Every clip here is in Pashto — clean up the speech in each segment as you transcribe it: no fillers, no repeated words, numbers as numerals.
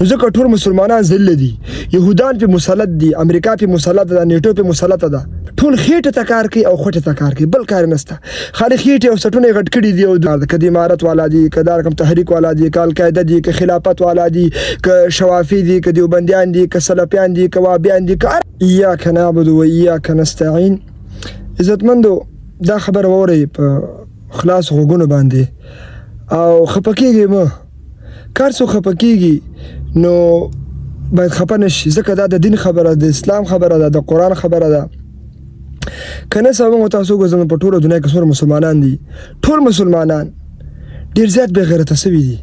نو ځکه ټول مسلمانان ذل دي، یهودان په مسلط دي، امریکا په مسلط ده، نیټو په مسلط ده، ټول خېټه ته کار کوي او خوټه ته کار کوي، بل کار نشته. خالي خېټه او سټونه غټ کړي دي او د کدي امارت والا دي، کدا رقم تحریک والا دي، کال قاعده دي، ک خلافت والا دي، ک شوافی دي، ک دیوبندیان دي، ک سلفیان دي، ک وابیان دي، ک اياک نعبد و اياک نستعين. عزتمندو دا خبر ووري په خلاص غوګونو باندې او خپکیږي ما کار څو خپکیږي نو باید خپه نشي، ځکه دا د دین خبره ده، د اسلام خبره ده، د قرآن خبره ده. کنه سبا تاسو ګورئ په ټوله دنیا کې څومره مسلمانان دي، ټول مسلمانان ډېر زیات بې غیرته سوي دي.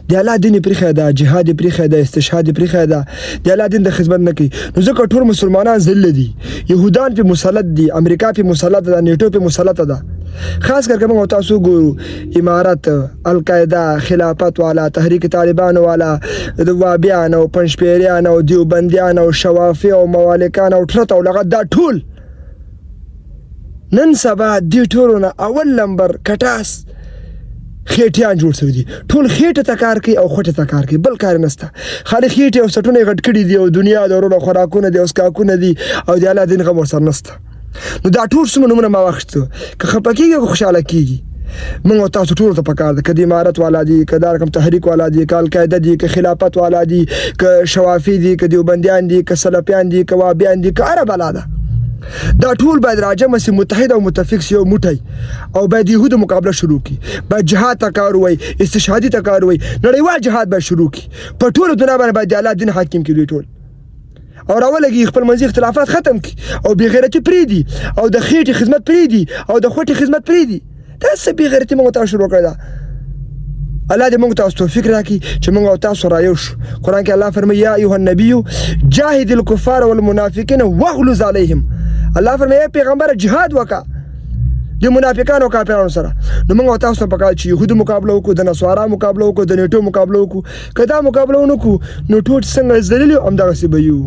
د الله دین یې پرېښی ده، جهاد یې پرېښی ده، استشهاد یې پرېښی ده، د الله دین د خدمت نه کوي. نو ځکه ټول مسلمانان ذل دي، یهودان پې مسلط دي، امریکا پې مسلط ده، نیټو پې مسلطه ده. خاص کر که موږ تاسو ګورو امارت، القاعده، خلافت والا، تحریک طالبان والا، د وابیان او پنجپیریان او دیوبندیان او شوافی او موالکان او ټرت او لغت، دا ټول نن سبا دې ټولو نه اول نمبر کټاس خېټیان جوړ شوي دي. ټول خېټه ته کار کوي او خوټه ته کار کوي، بل کار نشته. خالي خېټې او سټونه غټ کړي دي او دنیا د ورونو خوراکونه دي او سکاکونه دي او د الله دین غم ورسره نشته. نو دا ټول څومره نومونه ما واخیستو، که خفه کېږي او خوشحاله کېږي. موږ تاسو ټولو ته پکار ده، که د امارت والا دي، که دا رقم تحریک والا دي، که القاعده دي، که خلافت والا دي، که شوافی دي، که دیوبندیان دي، که سلفیان دي، که وابیان دي، که هره بلا ده، دا ټول باید راجمع سي، متحد او متفق سي، یو موټی او باید یهودو مقابله شروع کړي. باید جهاد ته کار ووایي، استشهادي ته کار ووایي، نړیوال جهاد باید شروع کړي. په ټوله دنیا باندې باید د الله دین حاکم کړي دوی ټول او راولګي، خپل منځي اختلافات ختم کړي او بې غیرتي پرېږدي او د خېټې خدمت پرېږدي او د خوټې خدمت پرېږدي. دا څه بې غیرتي موږ تاسو شروع کړې ده. الله دې موږ تاسو توفیق راکړي چې موږ او تاسو رایو شو. قرآن کې الله فرمایي یا ایها النبي جاهد الکفار والمنافقین واغلظ علیهم. الله فرمایي پیغمبر جهاد وکړه د منافقانو او کافرانو سره. نو موږ تاسو ته پکار چې یهودو مقابله وکړو، د نصارا مقابله وکړو، د نیټو مقابله وکړو. که دا مقابله ونه کړو نو ټول څنګه ذلیل یو همدغسې به یو.